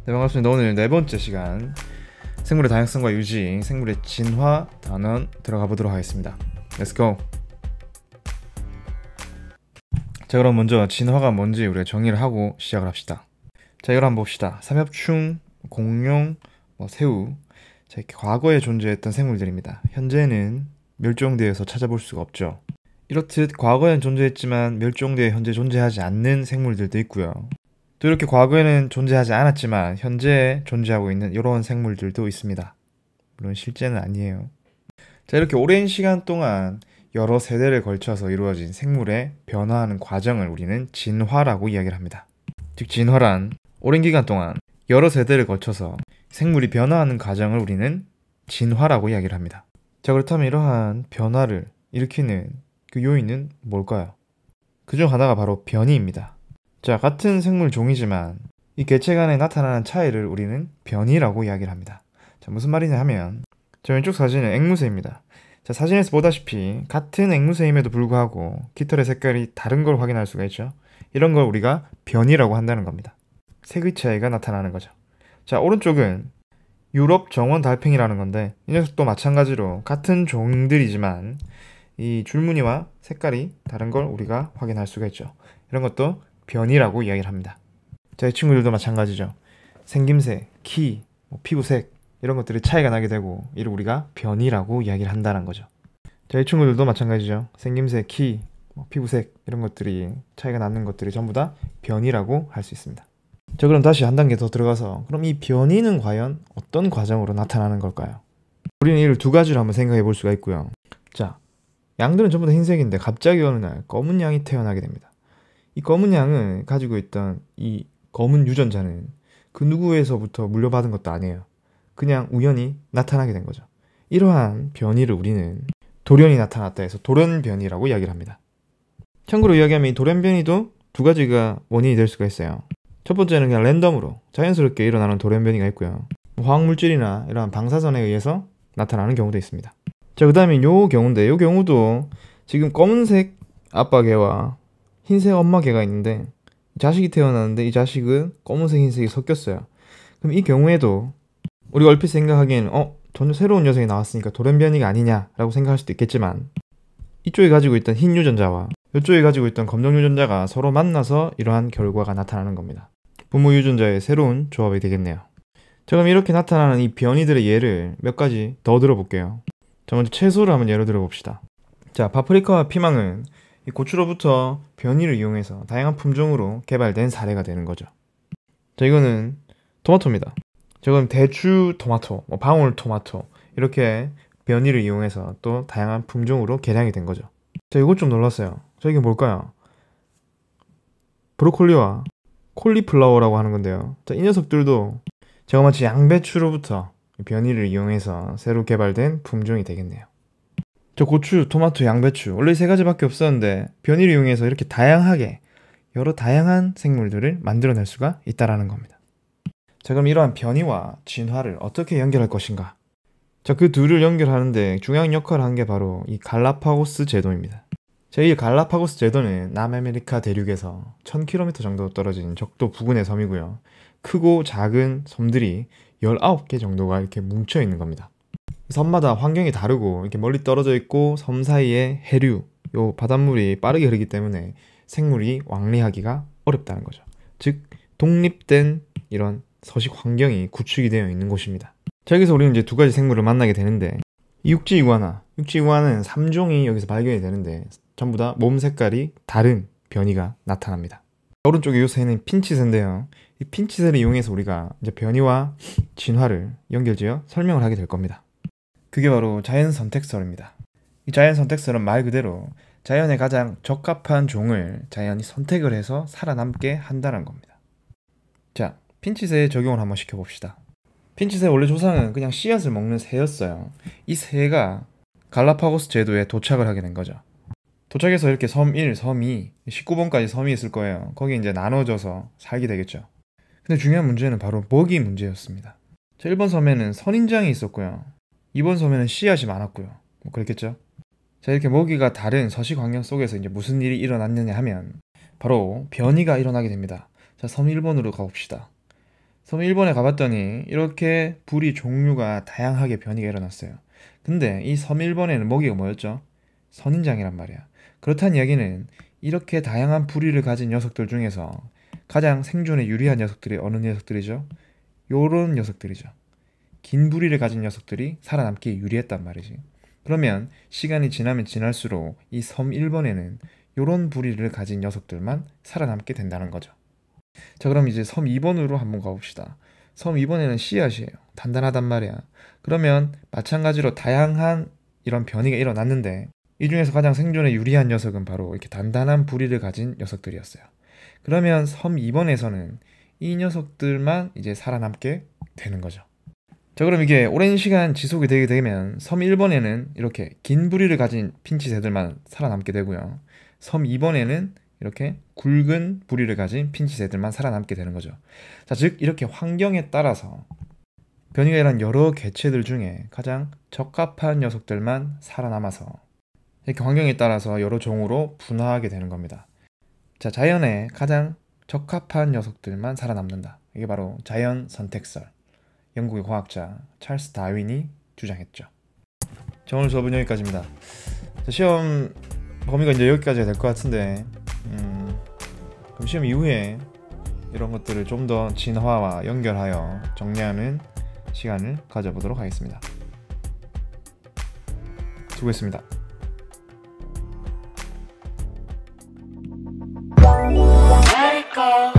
네, 반갑습니다. 오늘 네 번째 시간 생물의 다양성과 유지, 생물의 진화 단원 들어가 보도록 하겠습니다. Let's go. 자, 그럼 먼저 진화가 뭔지 우리가 정의를 하고 시작을 합시다. 자, 이걸 한번 봅시다. 삼엽충, 공룡, 새우. 자, 이렇게 과거에 존재했던 생물들입니다. 현재는 멸종되어서 찾아볼 수가 없죠. 이렇듯 과거엔 존재했지만 멸종되어 현재 존재하지 않는 생물들도 있고요. 또 이렇게 과거에는 존재하지 않았지만 현재에 존재하고 있는 이런 생물들도 있습니다. 물론 실제는 아니에요. 자, 이렇게 오랜 시간 동안 여러 세대를 걸쳐서 이루어진 생물의 변화하는 과정을 우리는 진화라고 이야기를 합니다. 즉, 진화란 오랜 기간 동안 여러 세대를 거쳐서 생물이 변화하는 과정을 우리는 진화라고 이야기를 합니다. 자, 그렇다면 이러한 변화를 일으키는 그 요인은 뭘까요? 그중 하나가 바로 변이입니다. 자, 같은 생물 종이지만 이 개체 간에 나타나는 차이를 우리는 변이라고 이야기를 합니다. 자, 무슨 말이냐 하면, 자, 왼쪽 사진은 앵무새입니다. 자, 사진에서 보다시피 같은 앵무새임에도 불구하고 깃털의 색깔이 다른 걸 확인할 수가 있죠. 이런 걸 우리가 변이라고 한다는 겁니다. 색의 차이가 나타나는 거죠. 자, 오른쪽은 유럽 정원 달팽이라는 건데, 이 녀석도 마찬가지로 같은 종들이지만 이 줄무늬와 색깔이 다른 걸 우리가 확인할 수가 있죠. 이런 것도 변이라고 이야기를 합니다. 자, 이 친구들도 마찬가지죠. 생김새, 키, 피부색 이런 것들이 차이가 나게 되고 이를 우리가 변이라고 이야기를 한다는 거죠. 자, 이 친구들도 마찬가지죠. 생김새, 키, 피부색 이런 것들이 차이가 나는 것들이 전부 다 변이라고 할 수 있습니다. 자, 그럼 다시 한 단계 더 들어가서, 그럼 이 변이는 과연 어떤 과정으로 나타나는 걸까요? 우리는 이를 두 가지로 한번 생각해 볼 수가 있고요. 자, 양들은 전부 다 흰색인데 갑자기 어느 날 검은 양이 태어나게 됩니다. 이 검은 양을 가지고 있던 이 검은 유전자는 그 누구에서부터 물려받은 것도 아니에요. 그냥 우연히 나타나게 된 거죠. 이러한 변이를 우리는 돌연히 나타났다 해서 돌연변이라고 이야기를 합니다. 참고로 이야기하면 이 돌연변이도 두 가지가 원인이 될 수가 있어요. 첫 번째는 그냥 랜덤으로 자연스럽게 일어나는 돌연변이가 있고요. 화학물질이나 이러한 방사선에 의해서 나타나는 경우도 있습니다. 자, 그 다음에 요 경우인데, 요 경우도 지금 검은색 아빠 개와 흰색 엄마 개가 있는데 자식이 태어났는데 이 자식은 검은색 흰색이 섞였어요. 그럼 이 경우에도 우리가 얼핏 생각하기에는 전혀 새로운 녀석이 나왔으니까 돌연변이가 아니냐라고 생각할 수도 있겠지만, 이쪽에 가지고 있던 흰 유전자와 이쪽에 가지고 있던 검정 유전자가 서로 만나서 이러한 결과가 나타나는 겁니다. 부모 유전자의 새로운 조합이 되겠네요. 자, 그럼 이렇게 나타나는 이 변이들의 예를 몇 가지 더 들어볼게요. 자, 먼저 채소를 한번 예로 들어봅시다. 자, 파프리카와 피망은 이 고추로부터 변이를 이용해서 다양한 품종으로 개발된 사례가 되는 거죠. 자, 이거는 토마토입니다. 자, 그럼 대추 토마토, 방울 토마토 이렇게 변이를 이용해서 또 다양한 품종으로 개량이 된 거죠. 자, 이것 좀 놀랐어요. 자, 이게 뭘까요? 브로콜리와 콜리플라워라고 하는 건데요. 자, 이 녀석들도 제가 마치 양배추로부터 변이를 이용해서 새로 개발된 품종이 되겠네요. 저 고추, 토마토, 양배추 원래 세 가지밖에 없었는데 변이를 이용해서 이렇게 다양하게 여러 다양한 생물들을 만들어낼 수가 있다라는 겁니다. 자, 그럼 이러한 변이와 진화를 어떻게 연결할 것인가? 자, 그 둘을 연결하는데 중요한 역할을 한 게 바로 이 갈라파고스 제도입니다. 자, 이 갈라파고스 제도는 남아메리카 대륙에서 1000km 정도 떨어진 적도 부근의 섬이고요. 크고 작은 섬들이 19개 정도가 이렇게 뭉쳐 있는 겁니다. 섬마다 환경이 다르고 이렇게 멀리 떨어져 있고 섬 사이에 해류, 요 바닷물이 빠르게 흐르기 때문에 생물이 왕래하기가 어렵다는 거죠. 즉, 독립된 이런 서식 환경이 구축이 되어 있는 곳입니다. 자, 여기서 우리는 이제 두 가지 생물을 만나게 되는데, 이 육지 이구아나는 3종이 여기서 발견이 되는데 전부 다 몸 색깔이 다른 변이가 나타납니다. 오른쪽에 이 새는 핀치새인데요. 이 핀치새를 이용해서 우리가 이제 변이와 진화를 연결지어 설명을 하게 될 겁니다. 그게 바로 자연 선택설입니다. 이 자연 선택설은 말 그대로 자연에 가장 적합한 종을 자연이 선택을 해서 살아남게 한다는 겁니다. 자, 핀치새에 적용을 한번 시켜봅시다. 핀치새의 원래 조상은 그냥 씨앗을 먹는 새였어요. 이 새가 갈라파고스 제도에 도착을 하게 된 거죠. 도착해서 이렇게 섬 1, 섬 2, 19번까지 섬이 있을 거예요. 거기 이제 나눠져서 살게 되겠죠. 근데 중요한 문제는 바로 먹이 문제였습니다. 자, 1번 섬에는 선인장이 있었고요. 2번 섬에는 씨앗이 많았고요. 그랬겠죠. 자, 이렇게 먹이가 다른 서식 환경 속에서 이제 무슨 일이 일어났느냐 하면 바로 변이가 일어나게 됩니다. 자, 섬 1번으로 가봅시다. 섬 일본에 가봤더니 이렇게 부리 종류가 다양하게 변이가 일어났어요. 근데 이 섬 일본에는 먹이가 뭐였죠? 선인장이란 말이야. 그렇다는 이야기는 이렇게 다양한 부리를 가진 녀석들 중에서 가장 생존에 유리한 녀석들이 어느 녀석들이죠? 요런 녀석들이죠. 긴 부리를 가진 녀석들이 살아남기에 유리했단 말이지. 그러면 시간이 지나면 지날수록 이 섬 일본에는 요런 부리를 가진 녀석들만 살아남게 된다는 거죠. 자, 그럼 이제 섬 2번으로 한번 가봅시다. 섬 2번에는 씨앗이에요. 단단하단 말이야. 그러면 마찬가지로 다양한 이런 변이가 일어났는데 이 중에서 가장 생존에 유리한 녀석은 바로 이렇게 단단한 부리를 가진 녀석들이었어요. 그러면 섬 2번에서는 이 녀석들만 이제 살아남게 되는 거죠. 자, 그럼 이게 오랜 시간 지속이 되게 되면 섬 1번에는 이렇게 긴 부리를 가진 핀치새들만 살아남게 되고요. 섬 2번에는 이렇게 굵은 부리를 가진 핀치새들만 살아남게 되는 거죠. 자, 즉 이렇게 환경에 따라서 변이가 일어난 여러 개체들 중에 가장 적합한 녀석들만 살아남아서 이렇게 환경에 따라서 여러 종으로 분화하게 되는 겁니다. 자, 자연에 가장 적합한 녀석들만 살아남는다. 이게 바로 자연 선택설. 영국의 과학자 찰스 다윈이 주장했죠. 자, 오늘 수업은 여기까지입니다. 자, 시험 범위가 이제 여기까지가 될 것 같은데 그럼 시험 이후에 이런 것들을 좀 더 진화와 연결하여 정리하는 시간을 가져보도록 하겠습니다. 수고했습니다. Let it go.